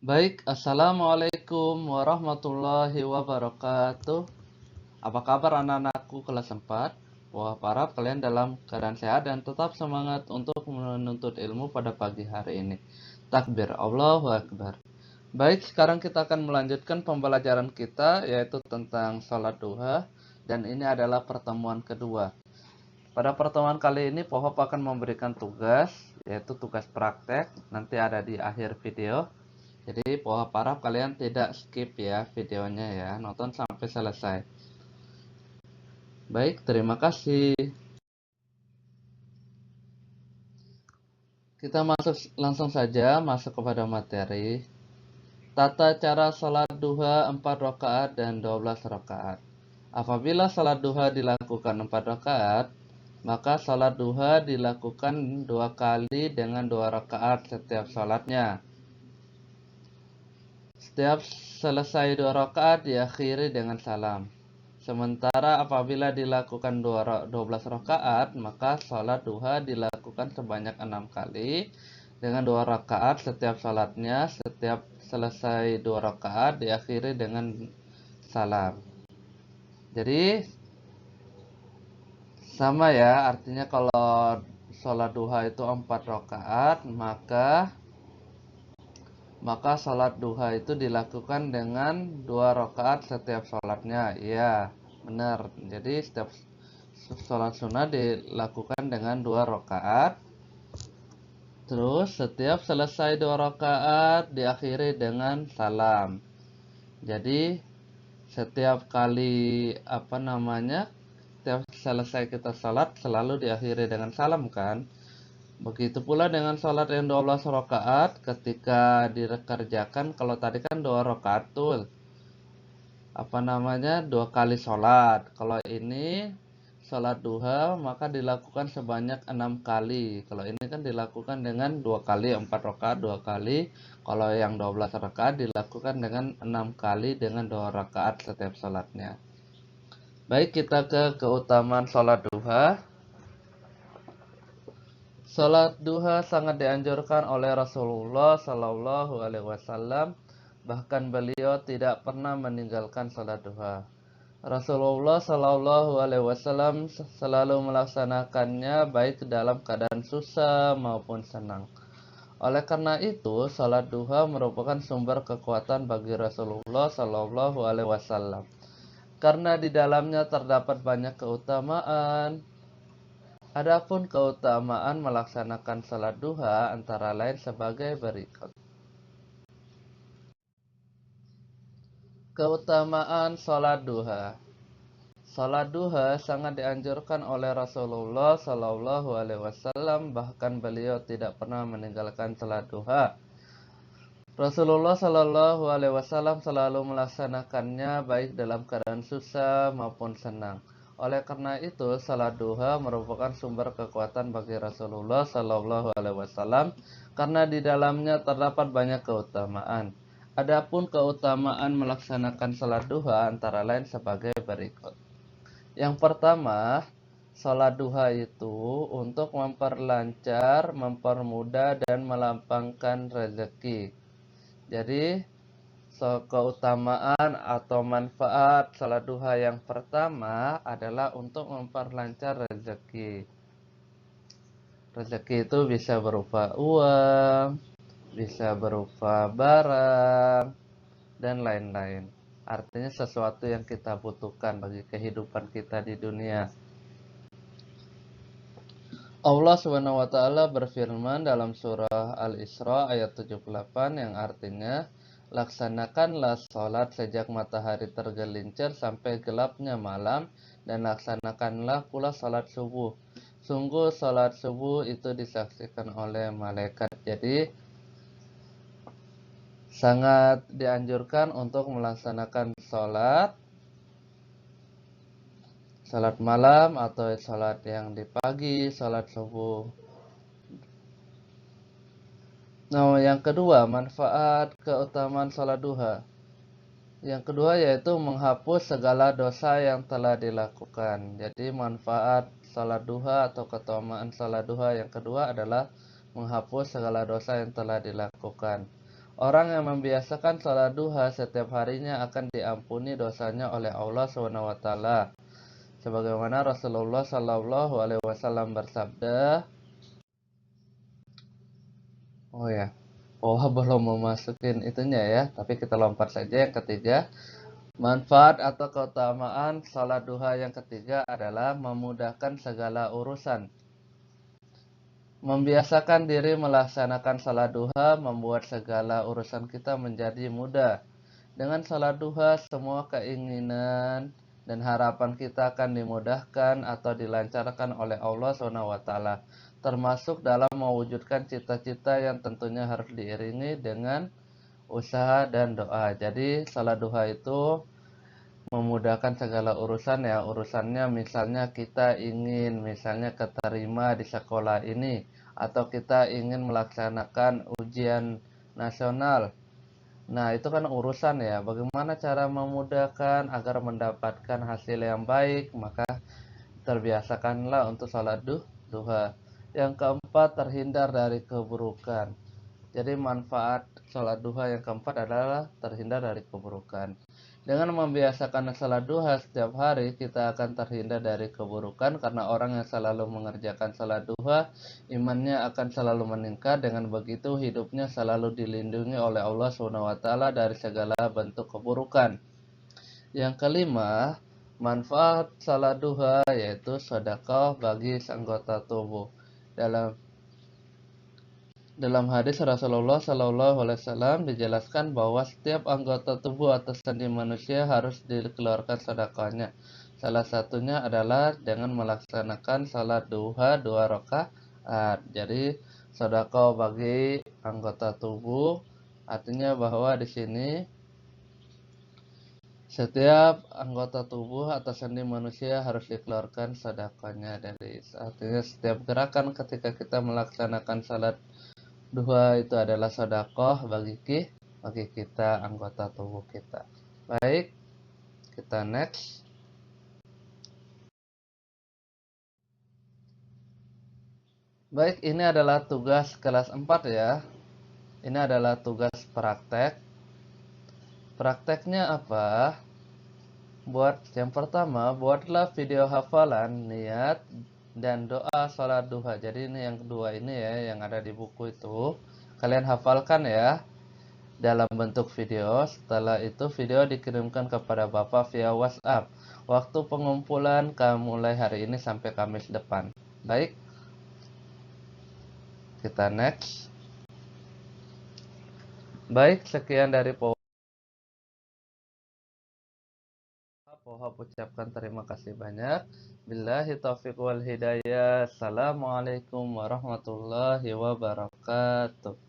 Baik, Assalamualaikum warahmatullahi wabarakatuh. Apa kabar anak-anakku kelas 4? Wah, harap kalian dalam keadaan sehat dan tetap semangat untuk menuntut ilmu pada pagi hari ini. Takbir, Allahu Akbar. Baik, sekarang kita akan melanjutkan pembelajaran kita, yaitu tentang sholat duha. Dan ini adalah pertemuan kedua. Pada pertemuan kali ini, Pohop akan memberikan tugas, yaitu tugas praktek. Nanti ada di akhir video. Jadi Pohop harap kalian tidak skip ya videonya ya, nonton sampai selesai. Baik, terima kasih. Kita langsung saja masuk kepada materi. Tata cara sholat duha 4 rakaat dan 12 rakaat. Apabila sholat duha dilakukan 4 rakaat, maka sholat duha dilakukan 2 kali dengan 2 rakaat setiap sholatnya. Setiap selesai 2 rakaat diakhiri dengan salam. Sementara apabila dilakukan 12 rakaat, maka sholat duha dilakukan sebanyak 6 kali dengan 2 rakaat setiap sholatnya. Setiap selesai 2 rakaat diakhiri dengan salam. Jadi sama ya, artinya kalau sholat duha itu 4 rakaat, maka sholat duha itu dilakukan dengan 2 rakaat setiap sholatnya. Iya, benar. Jadi setiap sholat sunnah dilakukan dengan 2 rakaat. Terus setiap selesai 2 rakaat diakhiri dengan salam. Jadi setiap kali setiap selesai kita sholat selalu diakhiri dengan salam kan. Begitu pula dengan sholat yang 12 rakaat ketika dikerjakan, kalau tadi kan 2 rakaat tuh 2 kali sholat. Kalau ini sholat duha maka dilakukan sebanyak 6 kali. Kalau ini kan dilakukan dengan 2 kali 4 rakaat 2 kali. Kalau yang 12 rakaat dilakukan dengan 6 kali dengan 2 rakaat setiap sholatnya. Baik, kita ke keutamaan sholat duha. Sholat duha sangat dianjurkan oleh Rasulullah Sallallahu Alaihi Wasallam. Bahkan beliau tidak pernah meninggalkan sholat duha. Rasulullah Sallallahu Alaihi Wasallam selalu melaksanakannya baik dalam keadaan susah maupun senang. Oleh karena itu, sholat duha merupakan sumber kekuatan bagi Rasulullah Sallallahu Alaihi Wasallam. Karena di dalamnya terdapat banyak keutamaan. Adapun keutamaan melaksanakan sholat duha antara lain sebagai berikut. Keutamaan sholat duha. Sholat duha sangat dianjurkan oleh Rasulullah Sallallahu Alaihi Wasallam, bahkan beliau tidak pernah meninggalkan sholat duha. Rasulullah Sallallahu Alaihi Wasallam selalu melaksanakannya baik dalam keadaan susah maupun senang. Oleh karena itu, sholat duha merupakan sumber kekuatan bagi Rasulullah Sallallahu Alaihi Wasallam karena di dalamnya terdapat banyak keutamaan. Adapun keutamaan melaksanakan sholat duha antara lain sebagai berikut. Yang pertama, sholat duha itu untuk memperlancar, mempermudah, dan melapangkan rezeki. Jadi, keutamaan atau manfaat sholat duha yang pertama adalah untuk memperlancar rezeki. Rezeki itu bisa berupa uang, bisa berupa barang, dan lain-lain. Artinya sesuatu yang kita butuhkan bagi kehidupan kita di dunia. Allah SWT berfirman dalam surah Al-Isra ayat 78 yang artinya, laksanakanlah sholat sejak matahari tergelincir sampai gelapnya malam, dan laksanakanlah pula sholat subuh. Sungguh sholat subuh itu disaksikan oleh malaikat. Jadi sangat dianjurkan untuk melaksanakan sholat malam atau sholat yang di pagi, sholat subuh. Nah, yang kedua, manfaat keutamaan sholat duha. Yang kedua yaitu menghapus segala dosa yang telah dilakukan. Jadi manfaat sholat duha atau keutamaan sholat duha yang kedua adalah menghapus segala dosa yang telah dilakukan. Orang yang membiasakan salat duha setiap harinya akan diampuni dosanya oleh Allah SWT. Sebagaimana Rasulullah SAW bersabda, oh ya, oh belum memasukin itunya ya, tapi kita lompat saja yang ketiga. Manfaat atau keutamaan salat duha yang ketiga adalah memudahkan segala urusan. Membiasakan diri melaksanakan salat duha membuat segala urusan kita menjadi mudah. Dengan salat duha, semua keinginan dan harapan kita akan dimudahkan atau dilancarkan oleh Allah SWT, termasuk dalam mewujudkan cita-cita yang tentunya harus diiringi dengan usaha dan doa. Jadi salat duha itu memudahkan segala urusan ya. Urusannya misalnya kita ingin misalnya keterima di sekolah ini, atau kita ingin melaksanakan ujian nasional. Nah, itu kan urusan ya. Bagaimana cara memudahkan agar mendapatkan hasil yang baik? Maka terbiasakanlah untuk salat duha. Yang keempat, terhindar dari keburukan. Jadi manfaat salat duha yang keempat adalah terhindar dari keburukan. Dengan membiasakan salat duha setiap hari, kita akan terhindar dari keburukan karena orang yang selalu mengerjakan salat duha, imannya akan selalu meningkat. Dengan begitu, hidupnya selalu dilindungi oleh Allah SWT dari segala bentuk keburukan. Yang kelima, manfaat salat duha yaitu sedekah bagi anggota tubuh. Dalam hadis Rasulullah SAW dijelaskan bahwa setiap anggota tubuh atau sendi manusia harus dikeluarkan sedekahnya. Salah satunya adalah dengan melaksanakan salat duha 2 rakaat. Jadi sedekah bagi anggota tubuh artinya bahwa di sini setiap anggota tubuh atau sendi manusia harus dikeluarkan sedekahnya. Dari artinya setiap gerakan ketika kita melaksanakan salat duha itu adalah sedekah bagi kita, anggota tubuh kita. Baik, kita next. Baik, ini adalah tugas kelas 4 ya. Ini adalah tugas praktek. Prakteknya apa? Buat yang pertama, buatlah video hafalan, niat, dan doa salat duha. Jadi ini yang kedua ini ya, yang ada di buku itu. Kalian hafalkan ya dalam bentuk video. Setelah itu video dikirimkan kepada Bapak via WhatsApp. Waktu pengumpulan mulai hari ini sampai Kamis depan. Baik, kita next. Baik, sekian dari Pohab ucapkan terima kasih banyak. Billahi taufiq wal hidayah. Assalamualaikum warahmatullahi wabarakatuh.